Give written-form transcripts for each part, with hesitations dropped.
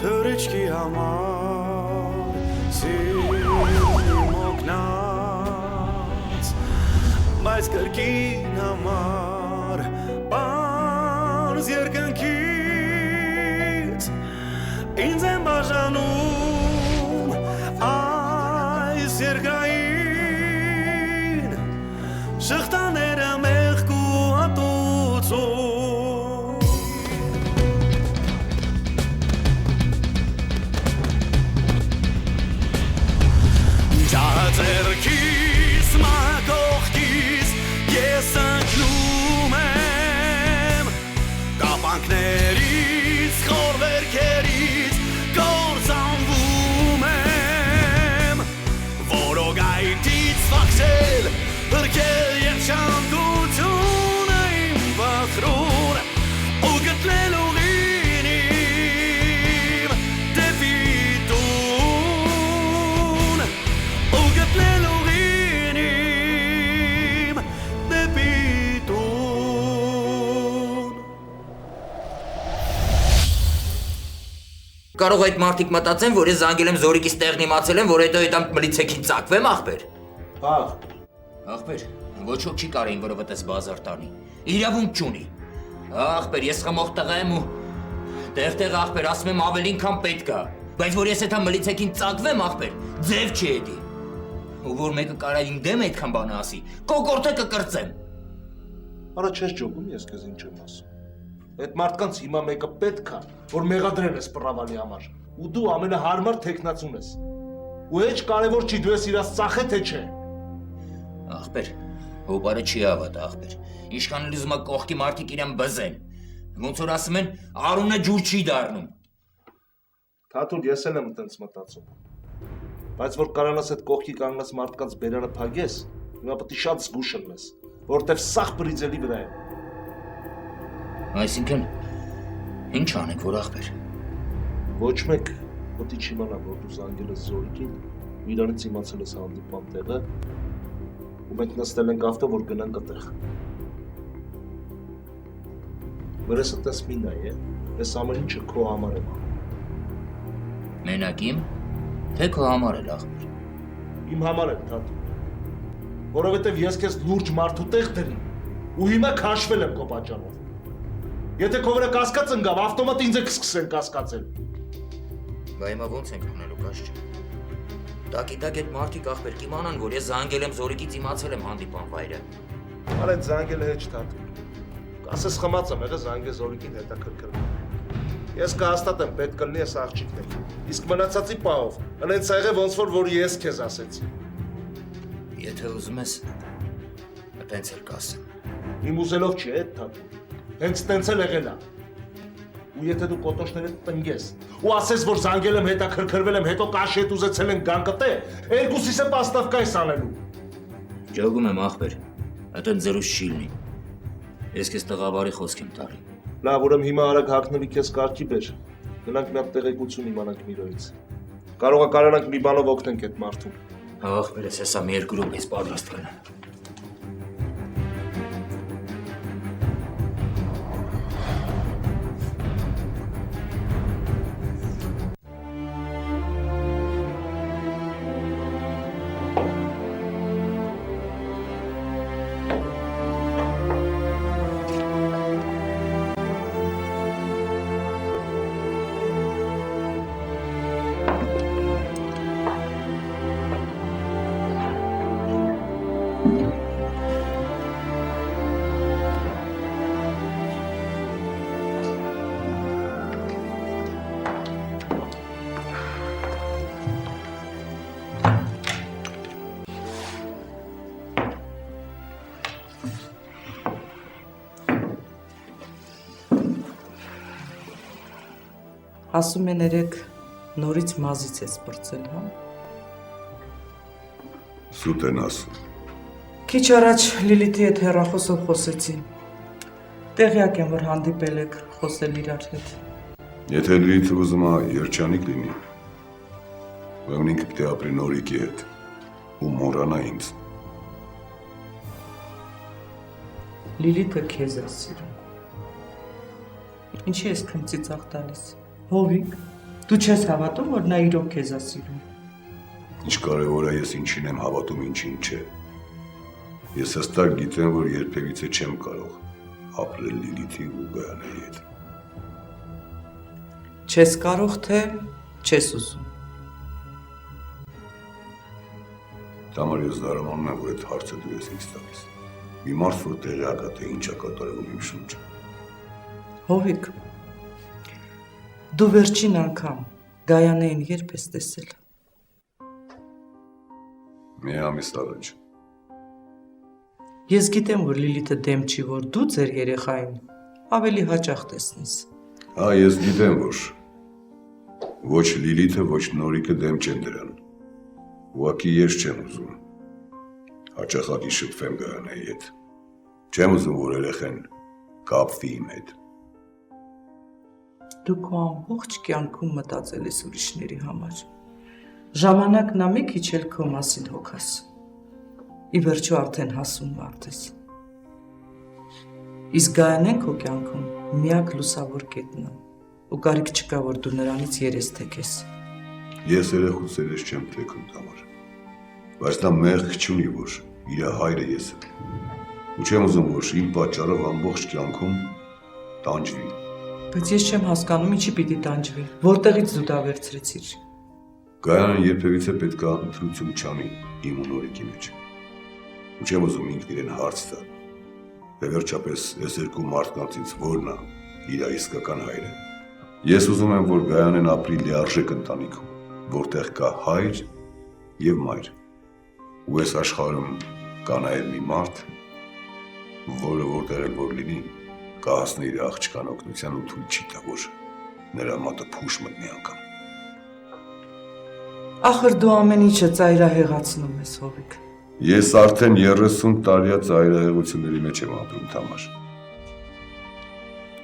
թրիչքի համար սիրում օգնած բայց կրկին համար պարզ երկնքից ինձ եմ բաժանում այս երկրային շղթաները մեղք ու հատուցում ջահը ձեռքիս մակողքիս ես ընկնում եմ կապանքներից խորվերքերից կործանվում եմ որոգայթից վախցել հրկել և շանդությունը իմ վախրուն ու գտնել ուղին իմ դեպի տուն ու գտնել ուղին իմ դեպի տուն Կարող այդ մարդիկ մտածեն, որ ես զանգել եմ Զորիկից տեղն իմացել եմ, որ հետո այդ մլիցեքին ծակվեմ, ախպեր։ Ախպեր, ոչ ոք չի կարեին, որովհետև ես բազար տանի։ Իրավունք չունի։ Ախպեր, ես խմող տղա եմ ու տեղ ախպեր, ասում եմ ավելին քան պետք է։ Բայց որ ես այդ մլիցեքին ծակվեմ, ախպեր, ձև չի էդի։ Ու որ մեկը կարա իմ դեմ այդքան բանը ասի, կոկորտը կկրծեմ։ Արա չես ջոգում, ես քեզ ինչ եմ ասում։ Այդ մարդկանց հիմա մեկը պետք է, որ մեղադրել ես պռավալի համար։ Ու դու ամենահարմար թեկնածուն ես։ Ու հեչ կարևոր չի դու ես իրաց ծախե թե չէ։ Ախպեր, հոպարը չի հավատա, ախպեր։ Իշխանը լիզում է կողքի մարդիկ իրան բզեն։ Ոնց որ ասում են, արունը ջուր չի դառնում։ Թաթուլ, ես էլ եմ տենց մտածում։ Բայց որ կարանաս այդ կողքի կանգնած մարդկանց բերանը փագես, հիմա պետք է շատ զգուշ լինես, որովհետև սաղ բրիձելի վրա է։ Այսինքն, ինչ անենք, որ ախպեր։ Ոչ մեկ պետք է չիմանա, որ դու զանգել ես Զորիկին, ու իրանից իմացել ես հանդիպման տեղը, ու մենք նստել ենք ավտո, որ գնանք այդտեղ։ Վրես այդպես մի նայ է, ես ամեն ինչը քո համար եմ անում։ Մենակ իմ, թե քո համար էլ ախպեր։ Իմ համար եմ, Թաթուլ։ Որովհետև ես քեզ լուրջ մարդու տեղ դրի, ու հիմա քաշվել եմ քո պատճառով։ Եթե քո վրա կասկած ընկավ, ավտոմատ ինձ եք սկսեն կասկածել։ Բա հիմա ոնց ենք անելու, կաշ չէ։ Տակի-տակ այդ մարդիկ ախպեր կիմանան, որ ես զանգել եմ Զորիկից իմացել եմ հանդիպան վայրը։ Արա այդ զանգելը հեչ Թաթուլ։ Կասես խմած եմ եղել զանգել Զորիկին հետաքրքրվում։ Ես կհաստատեմ, պետք կլինի ես աղջիկն եք։ Իսկ մնացածի պահով, հենց ա եղել ոնց որ ես քեզ ասեցի։ Եթե ուզում ես, տենց էլ կասեմ։ Իմ ուզելով չի այդ Թաթուլ։ Հենց տենց էլ եղել է։ Ու եթե դու կոտոշներդ տնգես ու ասես, որ զանգել եմ հետաքրքրվել եմ, հետո կաշի հետ ուզեցել են գանկտե, երկուսիս է պաստավկա ես անելու։ Ջոգում եմ ախպեր, այդեն զրուշ չի լինի։ Ես քեզ տղաբարի խոսք եմ տալի։ Լավ, ուրեմն հիմա արագ հագնվի քեզ կարգի բեր։ Գնանք մի հատ տեղեկություն իմանանք Միրոյից։ Կարող է կարողանանք մի բանով օգնենք այդ մարդուն։ Ախպեր, ես հեսա մի երկու րոպե պատրաստ կլինեմ։ Ասում են երեք նորից մազից ես բրծել, հա? Սուտ են ասում։ Քիչ առաջ Լիլիթի հետ հեռախոսով խոսեցին։ Տեղյակ եմ, որ հանդիպել եք խոսել իրար հետ։ Եթե Լիլիթը ուզում է երջանիկ լինի, ուրեմն ինքը պետք է ապրի Նորիկի հետ ու մոռանա ինձ։ Լիլիթը քեզ է սիրում։ Ինչի ես քնծիծաղ տալիս։ Հովիկ, Դու չես հավատում, որ նա իրոք քեզ է սիրում։ Ինչ կարևոր է ես ինչին եմ հավատում, ինչին չէ։ Ես հստակ գիտեմ, որ երբևիցե չեմ կարող ապրել Լիլիթի ու Գայանեի հետ։ Չես կարող, թե չես ուզում։ Տամար ես զարմանում եմ, որ այդ հարցը դու ես ինձ տալիս։ Մի մարդ, որ տեղյակ է, թե ինչ է կատարվում իմ շուրջը։ Հովիկ, դու վերջին անգամ Գայանեին երբ ես տեսել։ Մի ամիս առաջ։ Ես գիտեմ, որ Լիլիթը դեմ չի, որ դու ձեր երեխային ավելի հաճախ տեսնես։ Հա, ես գիտեմ, որ ոչ Լիլիթը, ոչ Նորիկը դեմ չեն դրան։ Ուղղակի ես չեմ ուզում հաճախակի շփվեմ Գայանեի հետ։ Չեմ ուզում, որ երեխեն կապվի իմ հետ։ Դու քո ամբողջ կյանքում մտածել ես ուրիշների համար։ Ժամանակն է մի քիչ էլ քո մասին հոգաս։ Ի վերջո արդեն հասուն մարդ ես։ Իսկ Գայանեն քո կյանքում միակ լուսավոր կետն է, ու կարիք չկա, որ դու նրանից երես թեքես։ Ես երեխուց երես չեմ թեքում Տամար, բայց նա մեղք չունի, որ իր հայրը ես եմ, ու չեմ ուզում, որ իմ պատճառով ամբողջ կյանքում տանջվի։ Բայց ես չեմ հասկանում, ինչի պիտի տանջվի, որտեղից դու դա վերցրեցիր։ Գայանեն երբևիցե պետք է ընտրություն չանի իմ ու Նորիկի մեջ, ու չեմ ուզում ինքն իրեն հարց տա, թե վերջապես այս երկու մարդկանցից որն է իր իսկական հայրը։ Ես ուզում եմ, որ Գայանեն ապրի լիարժեք ընտանիքում, որտեղ կա հայր և մայր, ու այս աշխարհում կա նաև մի մարդ, որը որտեղ էլ որ լինի, կհասնի իր աղջկան օգնության ու թույլ չի տա, որ նրա մատը փուշ մտնի անգամ։ Ախր դու ամեն ինչը ծայրահեղացնում ես, Հովիկ։ Ես արդեն 30 տարյա ծայրահեղությունների մեջ եմ ապրում Թամար։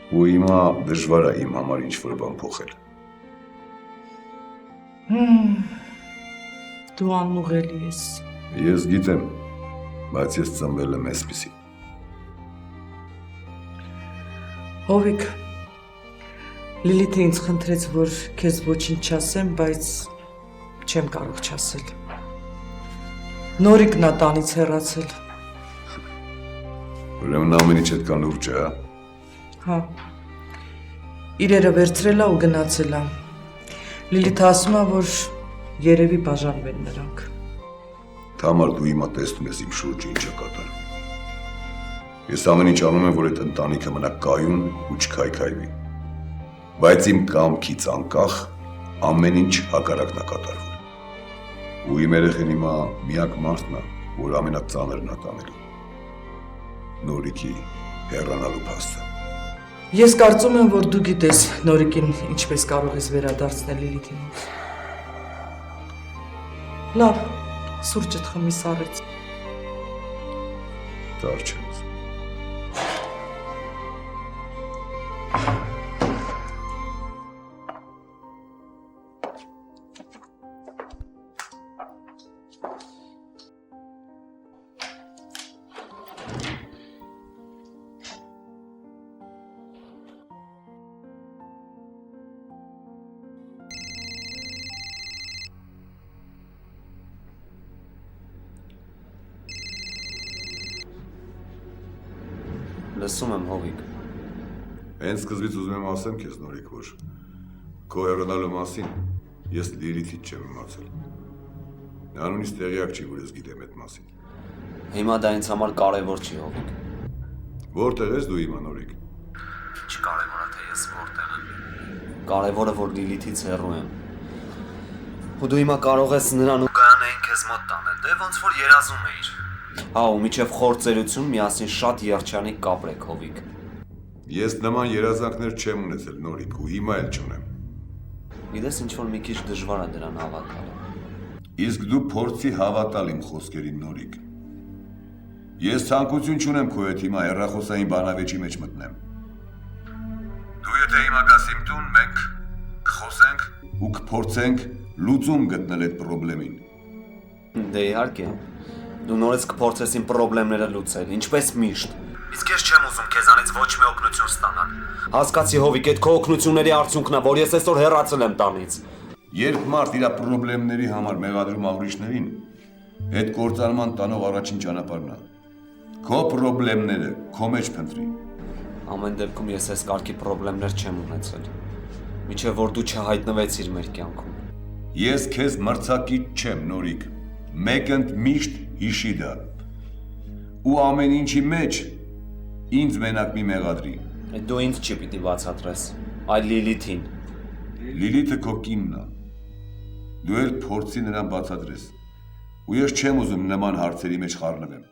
Ու հիմա դժվար է իմ համար ինչ-որ բան փոխել։ Դու անուղելի ես։ Ես գիտեմ, բայց ես ծնվել եմ այսպիսի։ Հովիկ, Լիլիթը ինձ խնդրեց, որ քեզ ոչինչ չասեմ, բայց չեմ կարող չասել։ Նորիկն է տանից հեռացել։ Ուրեմն ամեն ինչ այդքան լուրջ է, հա։ Հա։ Իրերը վերցրել է ու գնացել է։ Լիլիթը ասում է, որ երևի բաժանվեն նրանք։ Թամար, դու հիմա տեսնում ես իմ շուրջը ինչ է կատարում։ Ես ամեն ինչ անում եմ, որ այդ ընտանիքը մնա կայուն ու չքայքայվի։ Բայց իմ կամքից անկախ ամեն ինչ հակառակն է կատարվում։ Ու իմ երեխեն հիմա միակ մարդն է, որ ամենածանրն է տանելու։ Նորիկի հեռանալու փաստը։ Ես կարծում եմ, որ դու գիտես Նորիկին ինչպես կարող ես վերադարձնել Լիլիթին։ Լավ, սուրճդ խմի սառեց։ Դար չեմ ուզում։ Լսում եմ, Հովիկ։ Հենց սկզբից ուզում եմ ասեմ քեզ Նորիկ, որ քո հեռանալու մասին ես Լիլիթից չեմ իմացել։ Նա նույնիսկ տեղյակ չի, որ ես գիտեմ այդ մասին։ Հիմա դա ինձ համար կարևոր չի, Հովիկ։ Որտեղ ես դու հիմա Նորիկ։ Ինչ կարևոր է, թե ես որտեղ եմ։ Կարևորը, որ Լիլիթից հեռու եմ։ Ու դու հիմա կարող ես նրան ու Գայանեին քեզ մոտ տանել, դե ոնց որ երազում էիր։ Հա, ու միջև խործերություն միասին շատ երջանիկ կապրեք, Հովիկ։ Ես նման երազանքներ չեմ ունեցել Նորիկ ու հիմա էլ չունեմ։ Գիտես, ինչ-որ մի քիչ դժվար է դրան հավատալը։ Իսկ դու փորձի հավատալ իմ խոսքերին Նորիկ։ Ես ցանկություն չունեմ քո հետ հիմա հեռախոսային բանավեճի մեջ մտնեմ։ Դու եթե հիմա գաս իմ տուն, մենք կխոսենք ու կփորձենք լուծում գտնել այդ խնդրին։ Դե իհարկե։ Դու նորից կփորձես իմ խնդիրները լուծել, ինչպես միշտ։ Իսկ ես չեմ ուզում քեզանից ոչ մի օգնություն ստանալ։ Հասկացի Հովիկ, այդ քո օգնությունների արդյունքն է, որ ես այսօր հեռացել եմ տանից։ Երբ մարդ իր խնդիրների համար մեղադրում է ուրիշներին, այդ կործանման տանող առաջին ճանապարհն է։ Քո խնդիրները քո մեջ փնտրի։ Ամեն դեպքում ես այս կարգի խնդիրներ չեմ ունեցել։ Մինչև որ դու չհայտնվեցիր մեր կյանքում։ Ես քեզ մրցակից չեմ, Նորիկ։ Մեկընդ միշտ հիշի դա։ Ու ամեն ինչի մեջ ինձ մենակ մի մեղադրի։ Դու ինձ չի պիտի բացատրես, այլ Լիլիթին։ Լիլիթը քո կինն է։ Դու էլ փորձի նրան բացատրես։ Ու ես չեմ ուզում նման հարցերի մեջ խառնվեմ։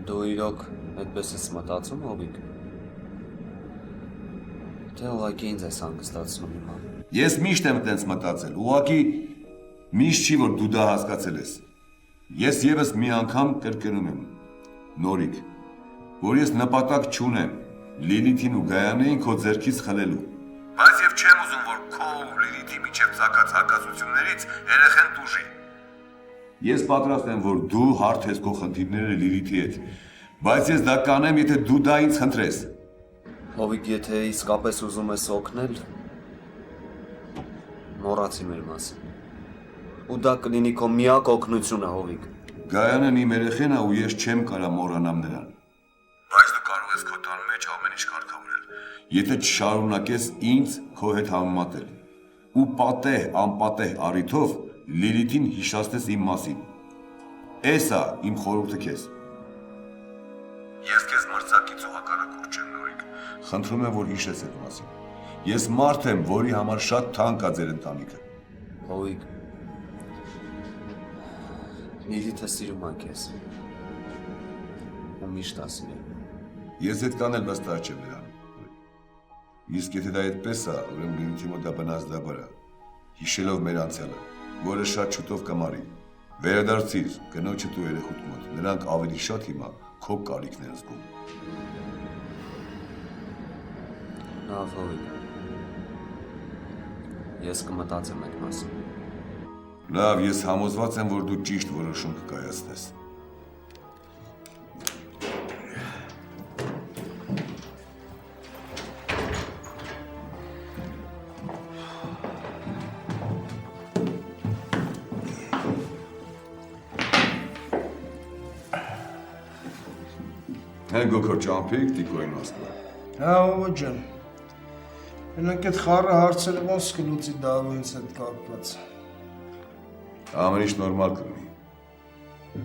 Դու իրոք այդպես ես մտածում, Հովիկ։ Թե ուղղակի ինձ ես հանգստացնում հիմա։ Ես միշտ եմ այդպես մտածել, ուղղակի միշտ չի որ դու դա հասկացել ես։ Ես եւս մի անգամ կրկնում եմ, Նորիկ, որ ես նպատակ չունեմ Լիլիթին ու Գայանեին քո ձեռքից խլելու։ Բայց եւ չեմ ուզում որ քո ու Լիլիթի միջև ցակած հակասություններից երեխեն տուժի։ Ես պատրաստ եմ որ դու հարթես քո խնդիրները Լիլիթի հետ, բայց ես դա կանեմ, եթե դու դա ինձ խնդրես։ Հովիկ, եթե իսկապես ուզում ես օգնել, մոռացի մեր մասին։ Ու դա կլինի քո միակ օգնությունը, Հովիկ։ Գայանն իմ երեխեն է ու ես չեմ կարա մոռանամ նրան։ Բայց դու կարող ես քո տան մեջ ամեն ինչ կարգավորել, եթե չշարունակես ինձ քո հետ համեմատել։ Ու պատեհ, անպատեհ առիթով Լիլիթին հիշացնես իմ մասին։ Էս է իմ խորհուրդը քեզ։ Ես քեզ մրցակից ու հակառակորդ չեմ, Նորիկ։ Խնդրում եմ, որ հիշես այդ մասին։ Ես մարդ եմ, որի համար շատ թանկ է ձեր ընտանիքը։ Հովիկ, Լիլիթը սիրում է քեզ։ Ու միշտ է սիրել։ Ես այդքան էլ վստահ չեմ նրան։ Իսկ եթե դա այդպես է, ուրեմն Լիլիթի մոտ դա բնազդաբար է։ Հիշելով մեր անցյալը, որը շատ շուտով կմարի։ Վերադարձիր կնոջդ ու երեխուդ մոտ։ Նրանք ավելի շատ հիմա քո կարիքն են զգում։ Լավ, Հովիկ։ Ես կմտածեմ այդ մասին։ Լավ, ես համոզված եմ, որ դու ճիշտ որոշում կկայացնես։ Հեն գոքոր ճամփիկ, տիկոյին Մոսկվա։ Հա, ով ջան։ Մենակ այդ խառը հարցերը ոնց կլուծի Դավոյից հետ կապված։ Ամեն ինչ նորմալ կլինի։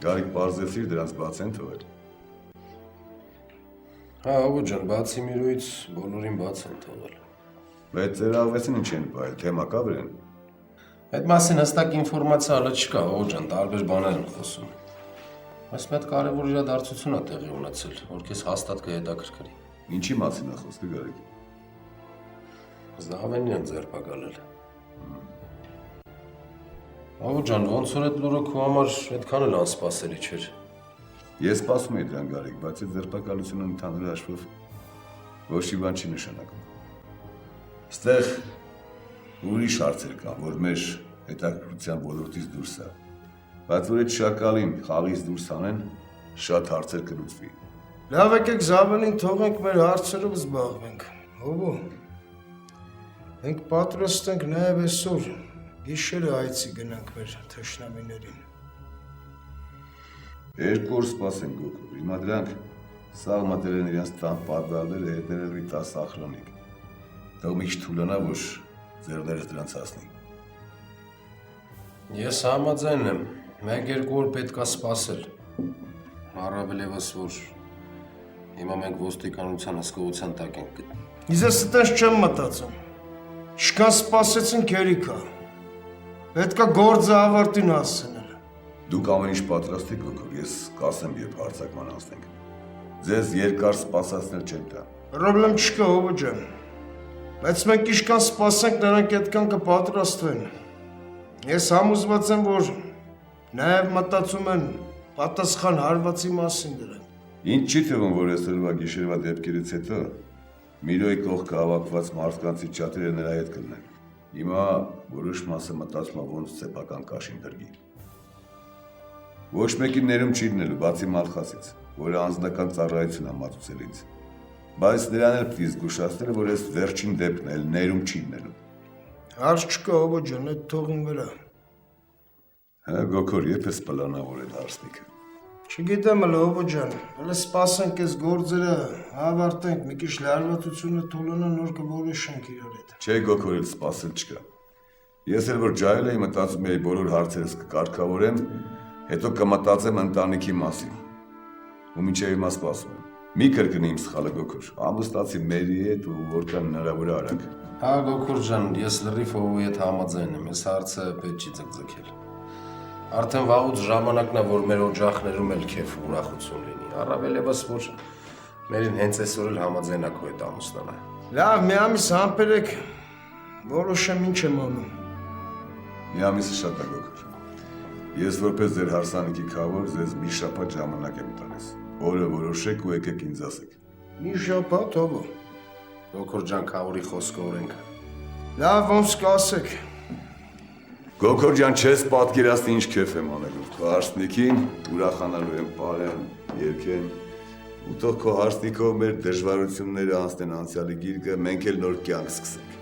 Գարիկ պարզեցիր դրանց բաց են թողել։ Հա, ով ջան, բացի Միրոյից բոլորին բաց են թողել։ Բայց ձեր աղվեսին ինչ են բայել, թեմա կա վրեն։ Այդ մասին հստակ ինֆորմացիա հələ չկա, ով ջան, տարբեր բաներ են խոսում։ Բայց մի հատ կարևոր իրադարձություն է տեղի ունեցել, որ քեզ հաստատ կհետաքրքրի։ Ինչի մասին է խոսքը Գարիկ։ Զդավենյան ձերբակալել։ Ով ջան, ոնց որ այդ լուրը քո համար այդքան էլ անսպասելի չէր։ Ես սպասում եի դրան Գարիկ, բայց այդ ձերբակալությունը ընդհանուր հաշվով ոչ մի բան չի նշանակում։ Այստեղ ուրիշ հարցեր կան, որ մեր հետաքրքրության ոլորտից դուրս է։ Բայց որ այդ շակալին խաղից դուրս անեն, շատ հարցեր կլուծվի։ Լավ եկեք Զավենին թողենք մեր հարցերով զբաղվենք։ Հովո։ Մենք պատրաստ ենք նաև այսօր գիշերը այցի գնանք մեր թշնամիներին։ Երկու օր սպասենք գոքոր, հիմա դրանք սաղմատել են իրենց տան պատվալները հետներել մի 10 ախրանիկ։ Թող մի քիչ թուլանա, որ ձեռներս դրանց հասնի։ Ես համաձայն եմ, 1-2 օր պետք է սպասել։ Առավել ևս որ հիմա մենք ոստիկանության հսկողության տակ ենք գտնվում։ Ես այդպես չեմ մտածում։ Շքան սպասեցին քերիկա։ Պետքա գործը ավարտին հասցնել։ Դուք ամեն ինչ պատրաստ եք գոքոր, ես կասեմ երբ հարցակման անցնենք։ Ձեզ երկար սպասացնել չեմ տա։ Պրոբլեմ չկա, ով ջան։ Բայց մենք իշքան սպասենք, նրանք այդքան կպատրաստվեն։ Ես համոզված եմ, որ նաև մտածում են պատասխան հարվածի մասին դրանք։ Ինչ չի թվում, որ այսօրվա գիշերվա դեպքերից հետո Միրոյի կողքը հավաքված մարդկանցի ճատերը նրա հետ կլինեն։ Հիմա որոշ մասը մտածում է ոնց սեփական կաշին դրգի։ Ոչ մեկին ներում չի դնելու, բացի Մալխասից։ որը անձնական ծառայություն է մատուցել ինձ։ Բայց նրան էլ պիտի զգուշացնել, որ այս վերջին դեպքն էլ ներում չի լինելու։ Հարց չկա, ովո ջան, այդ թողին վրա։ Հա, Գոքոր, երբ ես պլանավորել հարսնիքը։ Չգիտեմ էլ, ովո ջան, հələ սպասենք այս գործերը ավարտենք, մի քիչ լարվածությունը թողնանա, նոր կորոշենք իրար հետ։ Չէ, Գոքոր, էլ սպասել չկա։ Ես էլ որ ջահել էի, մտածում էի բոլոր հարցերս կկարգավորեմ, հետո կմտածեմ ընտանիքի մասին։ Ու մինչև հիմա սպասում եմ։ Մի կրկնի իմ սխալը, Գոքոր, ամուսնացի Մերի հետ ու որքան հնարավոր է արագ։ Հա, Գոքոր ջան, ես լրիվ ովոյի հետ համաձայն եմ, այս հարցը պետք չի ձգձգել։ Արդեն վաղուց ժամանակն է, որ մեր օջախներում էլ քեֆ ու ուրախություն լինի։ Առավել եւս որ մերին հենց այսօր էլ համաձայն է քո հետ ամուսնանալ։ Լավ, մի ամիս համբերեք, որոշեմ ինչ եմ անում։ Մի ամիսը շատ է, Գոքոր։ Ես որպես ձեր հարսանիքի քավոր ձեզ մի շաբաթ ժամանակ եմ տալիս։ Օրը որոշեք ու եկեք ինձ ասեք։ Մի շաբաթ ովո։ Գոքոր ջան, քավորի խոսքը օրենք։ Լավ, ոնց կասեք։ Գոքոր ջան, չես պատկերացնի ինչ քեֆ եմ անելու։ Քո հարսնիքին ուրախանալու եմ, պարեն, երգեն։ Ու թող քո հարսնիքով մեր դժվարությունները անցնեն անցյալի գիրկը, մենք էլ նոր կյանք սկսենք։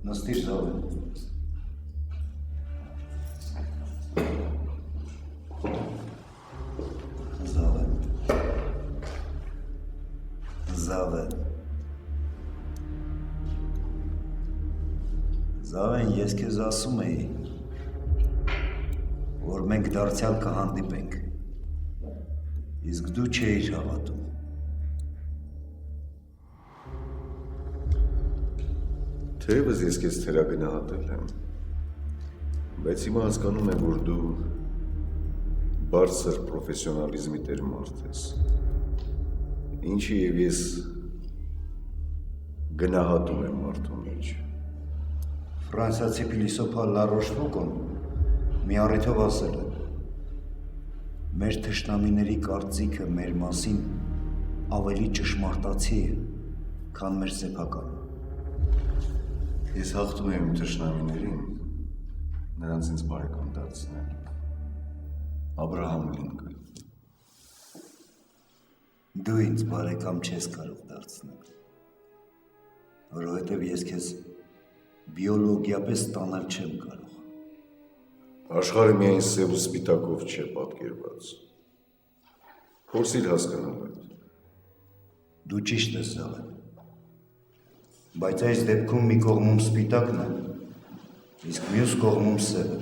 Նստիր Զավեն։ Զավեն, ես քեզ ասում էի, որ մենք դարձյալ կհանդիպենք, իսկ դու չէիր հավատում։ Թեևս ես քեզ թերագնահատել եմ, բայց հիմա հասկանում եմ, որ դու բարձր պրոֆեսիոնալիզմի տեր մարդ ես, ինչի և ես գնահատում եմ մարդու մեջ։ Ֆրանսիացի փիլիսոփա Լարոշֆուկոն մի առիթով ասել է. մեր թշնամիների կարծիքը մեր մասին ավելի ճշմարտացի է, քան մեր սեփականը։ Ես հաղթում եմ թշնամիներին, նրանց ինձ բարեկամ դարձնել։ Աբրահամ Լինկոն։ Դու ինձ բարեկամ չես կարող դարձնել, որովհետև ես քեզ բիոլոգիապես տանել չեմ կարող։ Աշխարհը միայն սև ու սպիտակով չէ պատկերված։ Փորձիր հասկանալ այդ։ Դու ճիշտ ես Զավեն, բայց այս դեպքում մի կողմում սպիտակն է, իսկ մյուս կողմում սևը։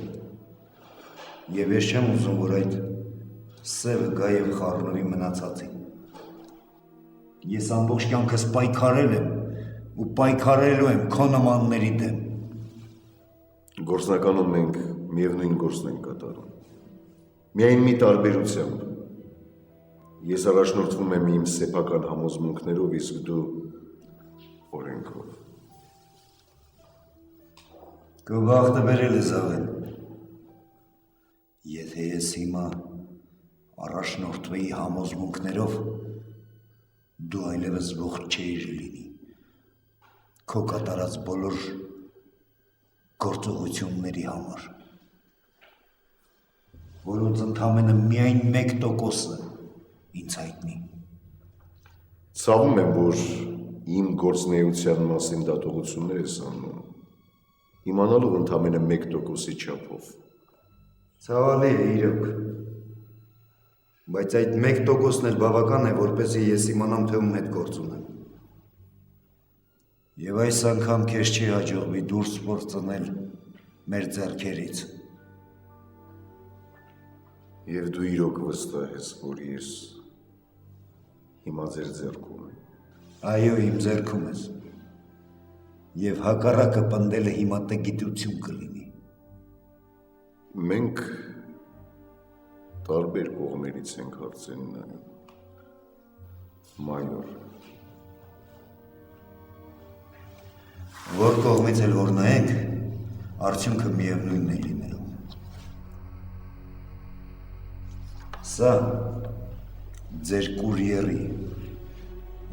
Եվ ես չեմ ուզում, որ այդ սևը գա և խառնվի մնացածին։ Ես ամբողջ կյանքս պայքարել եմ ու պայքարելու եմ քո նմանների դեմ։ Գործնականում մենք միևնույն գործն ենք կատարում։ Միայն մի տարբերությամբ։ Ես առաջնորդվում եմ իմ սեփական համոզմունքներով, իսկ դու օրենքով։ Քո բախտը բերել է Զավեն։ Եթե ես հիմա առաջնորդվեի համոզմունքներով, դու այլևս ողջ չէիր լինի։ Քո կատարած բոլոր գործողությունների համար, որոնց ընդամենը միայն 1%-ը ինձ հայտնի։ Ցավում եմ, որ իմ գործնեության մասին դատողություններ ես անում, իմանալով ընդամենը 1%-ի չափով։ Ցավալի է իրոք, բայց այդ 1%-ն էլ բավական է, որպեսզի ես իմանամ, թե ում հետ գործ ունեմ։ Եվ այս անգամ քեզ չի հաջողվի դուրս փորձնել մեր ձեռքերից։ Եվ դու իրոք վստահ ես, որ ես հիմա ձեր ձեռքում եմ։ Այո, իմ ձեռքում ես։ Եվ հակառակը պնդելը հիմա տգիտություն կլինի։ Մենք տարբեր կողմերից ենք հարցեն նայում։ Մայոր, Որ կողմից էլ որ նայենք, արդյունքը միևնույնն է լինելու։ Սա ձեր կուրիերի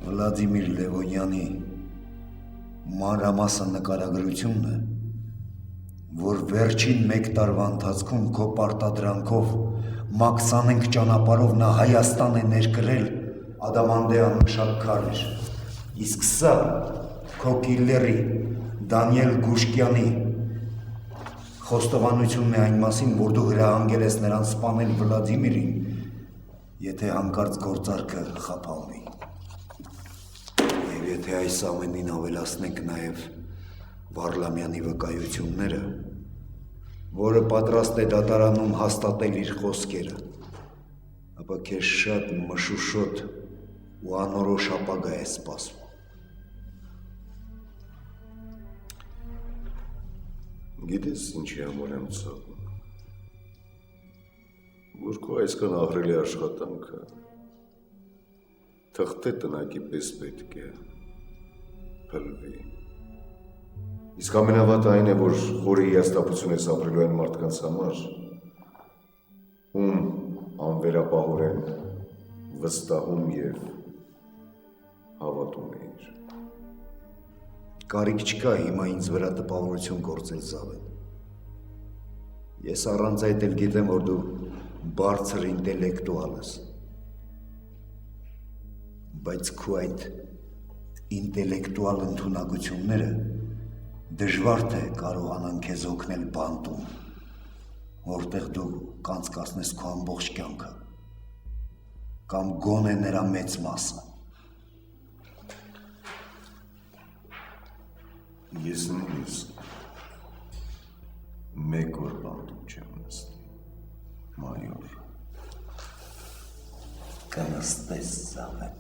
Վլադիմիր Լևոնյանի մանրամասն նկարագրությունն է, որ վերջին 1 տարվա ընթացքում քո պարտադրանքով Մաքսանենք ճանապարհով նա Հայաստան է ներկրել Ադամանդեան Շաքքար էր։ Իսկ սա քո կիլլերի Դանիել Գուշկյանի խոստովանությունն է այն մասին, որ դու հրահանգել ես նրան սպանել Վլադիմիրին, եթե հանկարծ գործարքը խափանվի։ Եվ եթե այս ամենին ավելացնենք նաև Վարլամյանի վկայությունները, որը պատրաստ է դատարանում հաստատել իր խոսքերը, ապա քեզ շատ մշուշոտ ու անորոշ ապագա է սպասվում։ գիտես ինչի համար եմ ցավում, որ քո այսքան աղրելի աշխատանքը թղթե տնակի պես պետք է փլվի։ Իսկ ամենավատը այն է, որ խորը հիասթափություն ես ապրելու այն մարդկանց համար, ում անվերապահորեն վստահում և հավատում էիր։ Կարիք չկա հիմա ինձ վրա տպավորություն գործել Զավեն։ Ես առանց այդ էլ գիտեմ, որ դու բարձր ինտելեկտուալ ես։ Բայց քո այդ ինտելեկտուալ ընդունակությունները դժվար թե կարողանան քեզ օգնել բանտում, որտեղ դու կանցկացնես քո ամբողջ կյանքը, կամ գոնե նրա մեծ մասը։ Ես նույնիսկ մեկ օր բանտում չեմ նստի, մայոր։ Կնստես, Զավեն,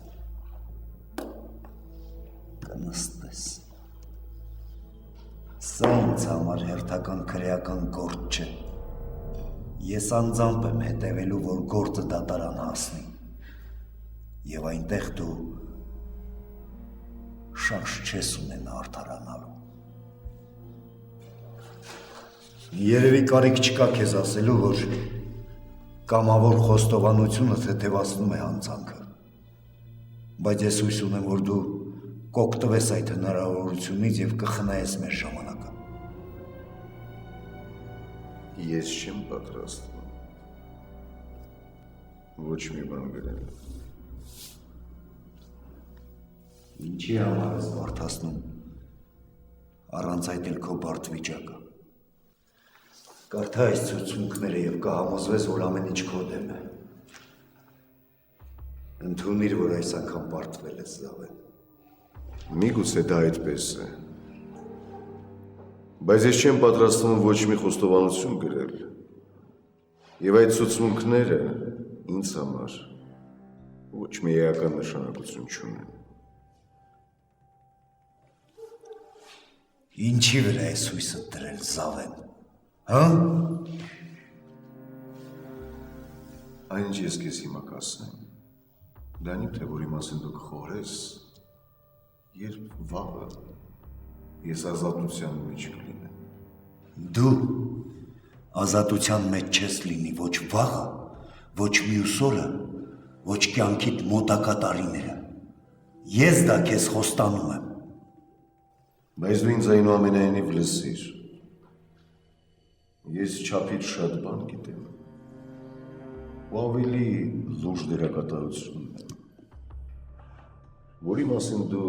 կնստես։ Սա ինձ համար հերթական քրեական գործ չէ։ Ես անձամբ եմ հետևելու, որ գործը դատարան հասնի։ Եվ այնտեղ դու շանս չես ունենա արդարանալու։ Երևի կարիք չկա քեզ ասելու, որ կամավոր խոստովանությունը թեթևացնում է հանցանքը։ Բայց ես հույս ունեմ, որ դու կօգտվես այդ հնարավորությունից և կխնայես մեր ժամանակը։ Ես չեմ պատրաստվում ոչ մի բան գրել։ Ինչի համար ես բարդացնում, առանց այդ էլ քո բարդ վիճակը։ Կարդա այս ցուցմունքները և կհամոզվես, որ ամեն ինչ քո դեմ է։ Ընդունիր, որ այս անգամ բարդվել ես, Զավեն։ Միգուցե դա այդպես է, բայց ես չեմ պատրաստվում ոչ մի խոստովանություն գրել, և այդ ցուցմունքները ինձ համար ոչ մի էական նշանակություն չունեն։ Ինչի վրա ես հույսդ դրել, Զավեն, հա՞։ Այն ինչ ես քեզ հիմա կասեմ, դա նիք թե որի մասին դու կխորես, երբ վաղը ես ազատության մեջ կլինեմ։ Դու ազատության մեջ չես լինի ոչ վաղը, ոչ մյուս օրը, ոչ կյանքիդ մոտակա տարիները։ Ես դա քեզ խոստանում եմ։ Բայց դու ինձ այնուամենայնիվ լսիր։ Ես չափից շատ բան գիտեմ։ Ու ավելի լուրջ դերակատարություն ունեմ, որի մասին դու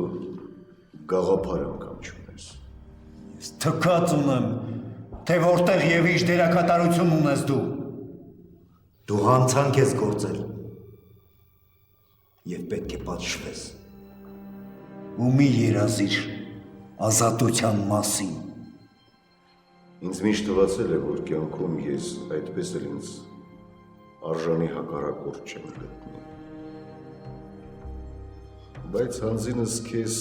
գաղափար անգամ չունես։ Ես թքած ունեմ, թե որտեղ և ինչ դերակատարություն ունես դու։ Դու հանցանք ես գործել և պետք է պատժվես։ Ու մի երազիր ազատության մասին։ Ինձ միշտ թվացել է, որ կյանքում ես այդպես էլ ինձ արժանի հակառակորդ չեմ գտնի։ Բայց հանձինս քեզ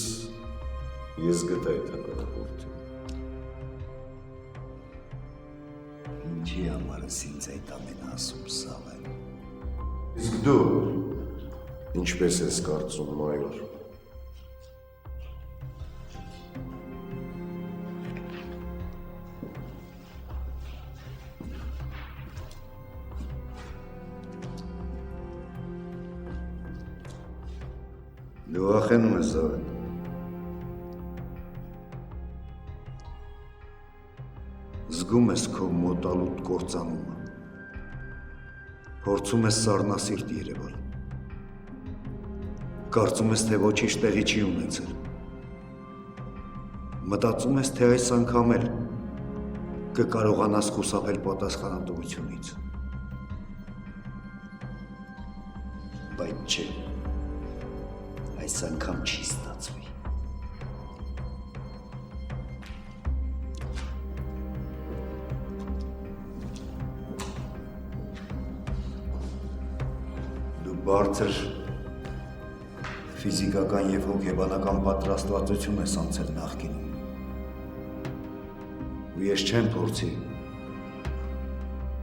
ես գտա այդ հակառակորդին։ Ինչի համար ես ինձ այդ ամենը ասում, Սավեն։ Իսկ դու ինչպես ես կարծում, մայոր։ Դու վախենում ես, Զավեն։ Զգում ես քո մոտալուտ կործանումը։ Փորձում ես սառնասիրտ երևալ։ Կարծում ես, թե ոչինչ տեղի չի ունեցել։ Մտածում ես, թե այս անգամ էլ կկարողանաս խուսափել պատասխանատվությունից։ Բայց չէ, այս անգամ չի ստացվի։ Դու բարձր ֆիզիկական եւ հոգեբանական պատրաստվածություն ես անցել նախկինում։ Ու ես չեմ փորձի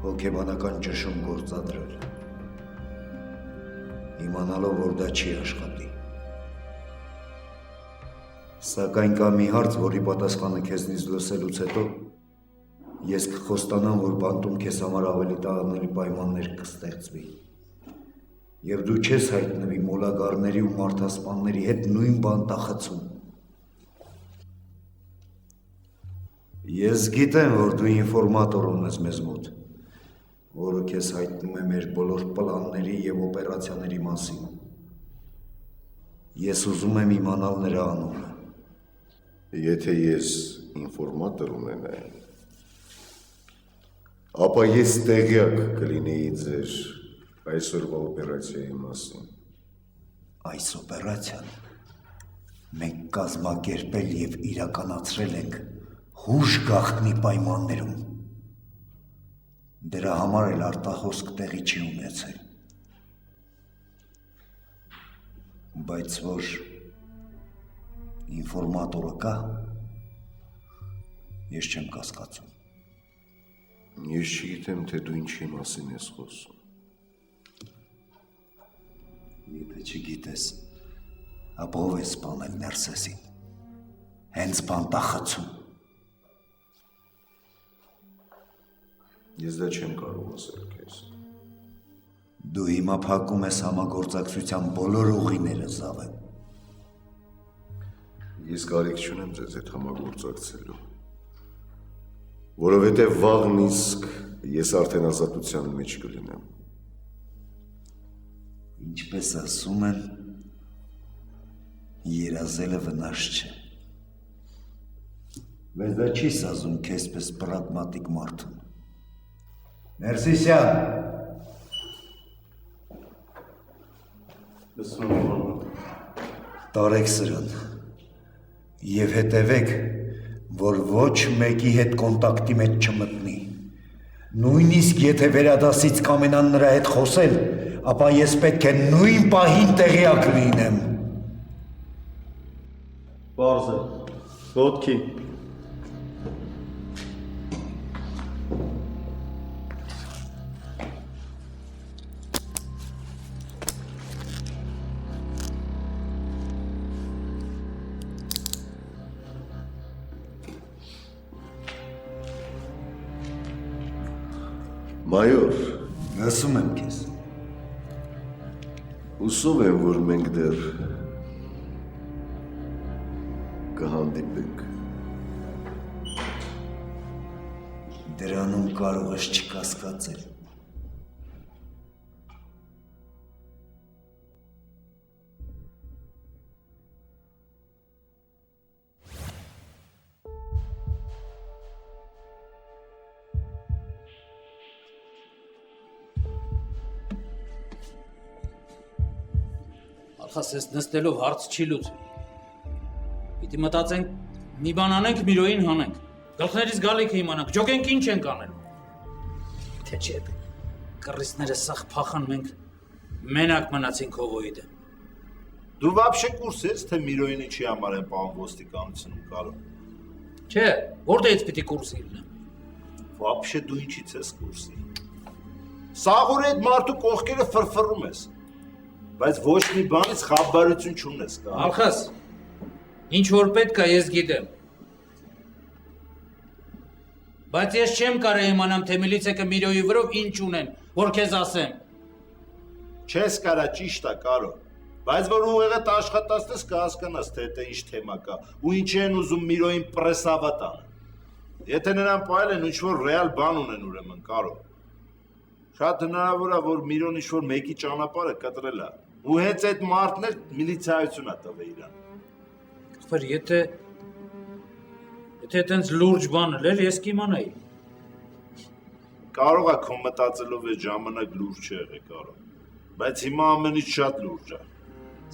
հոգեբանական ճշում գործադրել, իմանալով, որ դա չի աշխատի։ Սակայն կա մի հարց, որի պատասխանը քեզնից լսելուց հետո ես կխոստանամ, որ բանտում քեզ համար ավելի տաղանելի պայմաններ կստեղծվի։ Եվ դու չես հայտնվի մոլագարների ու մարդասպանների հետ նույն բանտախցում։ Ես գիտեմ, որ դու ինֆորմատոր ունես մեզ մոտ, որը քեզ հայտնում է մեր բոլոր պլանների և օպերացիաների մասին։ Ես ուզում եմ իմանալ նրա անունը։ Եթե ես ինֆորմատոր ունենայի, ապա ես տեղյակ կլինեի ձեր այսօրվա օպերացիայի մասին։ Այս օպերացիան մենք կազմակերպել և իրականացրել ենք հուժ գաղտնի պայմաններում։ Դրա համար էլ արտախոսք տեղի չի ունեցել։ Բայց որ ինֆորմատորը կա, ես չեմ կասկածում։ Ես չգիտեմ, թե դու ինչի մասին ես խոսում։ Եթե չգիտես, ապա ով է սպանել Ներսեսին։ Հենց բանտախցում։ Ես դա չեմ կարող ասել քեզ։ Դու հիմա փակում ես համագործակցության բոլոր ուղիները, Զավեն։ Ես կարիք չունեմ ձեզ հետ համագործակցելու, որովհետև վաղն իսկ ես արդեն ազատության մեջ կլինեմ։ Ինչպես ասում են, երազելը վնաս չէ։ Բայց դա չի սազում քեզ պես պրագմատիկ մարդուն։ Ներսիսյան։ Տարեք սրան և հետևեք, որ ոչ մեկի հետ կոնտակտի մեջ չմտնի։ Նույնիսկ եթե վերադասից կամենան նրա հետ խոսել, ապա ես պետք է նույն պահին տեղյակ լինեմ։ Պարզ է, ոտքի։ Մայոր, Լսում եմ քեզ։ հուսով եմ, որ մենք դեռ կհանդիպենք։ Դրանում կարող ես չկասկածել։ Արխաս ես նստելով հարց չի լուծվի։ Պիտի մտածենք, մի բան անենք, Միրոյին հանենք։ Գլխներից գալիքը իմանանք, ջոկենք ինչ ենք անելու։ Թե չէ, կռիսները սաղ փախան, մենք մենակ մնացինք հովոյի դեմ։ Դու վաբշե կուրս ես, թե Միրոյին ինչի համար են պահում ոստիկանությունում կարող։ Չէ, որտեղից պիտի կուրս ելնեմ։ Вообще դու ինչից ես կուրսի։ Սաղորի այդ մարդու կողքերը ֆրֆռում ես։ Բայց ոչ մի բանից խաբարություն չունես կա։ Ալխաս, ինչ որ պետք է ես գիտեմ։ Բայց ես չեմ կարող իմանամ, թե միլիցեքը Միրոյի վրով ինչ ունեն, որ քեզ ասեմ։ Չես կարա ճիշտ է կարո։ Բայց որ ուղեղդ աշխատացնես կհասկանաս, թե դա ինչ թեմա կա, ու ինչ են ուզում Միրոյին պրեսավատ անը։ Եթե նրան պայել են ինչ-որ ռեալ բան ունեն ուրեմն կարո։ Շատ հնարավոր է, որ Միրոն ինչ-որ մեկի ճանապարհը կտրել է, ու հենց այդ մարդն էլ միլիցիայություն է տվել իրան։ Ախր եթե այտենց լուրջ բան էր, ես կիմանայի։ Կարող է քո մտածելով այդ ժամանակ լուրջ չեղե կարո։ Բայց հիմա ամեն ինչ շատ լուրջ է։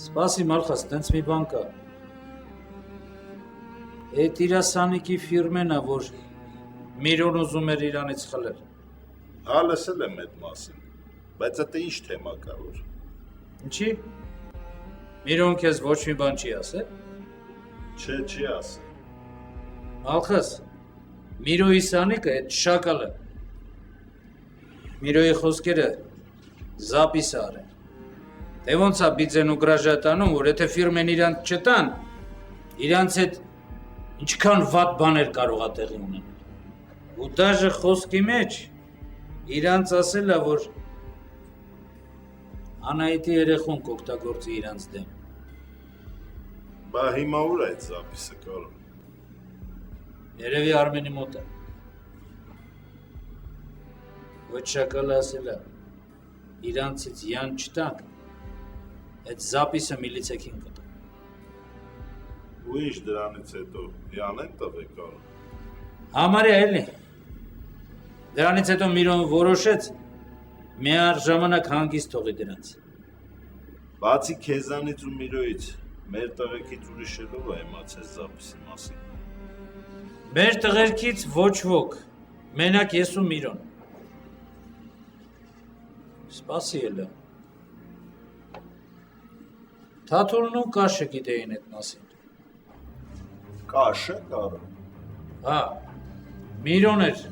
Սպասի Մալխաս, տենց մի բան կա։ Այդ իրա Սանիկի ֆիրմեն է, որ Միրոն ուզում էր իրանից խլել։ Հա լսել եմ այդ մասին, բայց դա ինչ թեմա կա որ։ Ինչի։ Միրոն քեզ ոչ մի բան չի ասել։ Չէ, չի ասել։ Մալխաս, Միրոյի Սանիկը այդ շակալը։ Միրոյի խոսքերը զապիս արեն։ Դե ոնց է բիձեն ու գրաժատանում, որ եթե ֆիրմեն իրանց չտան, իրանց հետ ինչքան վատ բաներ կարող է տեղի ունենալ։ Ու դաժե խոսքի մեջ իրանց ասել է, որ Անահիտի երեխուն կօգտագործի իրանց դեմ։ Բա հիմա ուր է այդ զապիսը կարո։ Երևի Արմենի մոտ է։ Ոչ շակալը ասել է, իրանցից յան չտանք, այդ զապիսը միլիցեքին կտա։ Ու ինչ դրանից հետո յան են տվել կարո։ Համարյա էլի։ Դրանից հետո Միրոն որոշեց միառ ժամանակ հանգիստ թողի դրանց։ Բացի քեզանից ու Միրոյից, մեր տղեկից ուրիշելով է իմացել զապիսի մասին։ Մեր տղերքից ոչ ոք, մենակ ես ու Միրոն։ Սպասի էլը։ Թաթուլն ու Կաշը գիտեին այդ մասին։ Կաշը կարո։ Հա, Միրոն էր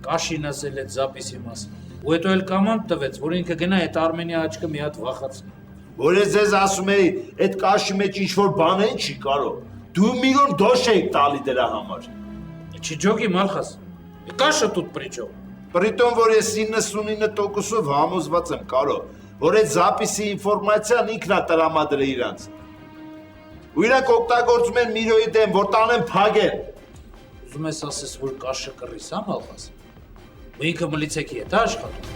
Կաշին ասել այդ զապիսի մասին։ Ու հետո էլ կամանդ տվեց, որ ինքը գնա այդ Արմենի աչքը մի հատ վախացնի։ Որ ես ձեզ ասում էի, այդ կաշի մեջ ինչ-որ բան են չի կարո։ Դու միլիոն դոշ էիք տալի դրա համար։ Չի ջոգի Մալխաս, Կաշը тут при чем։ Պրիտոմ, որ ես 99%-ով համոզված եմ կարո, որ այդ զապիսի ինֆորմացիան ինքն է տրամադրել իրանց։ Ու իրանք օգտագործում են Միրոյի դեմ, որ տանեն փագեն։ Ուզում ես ասես, որ Կաշը կռիս, հա Մալխաս։ Ու ինքը միլիցեքի հետ է աշխատում։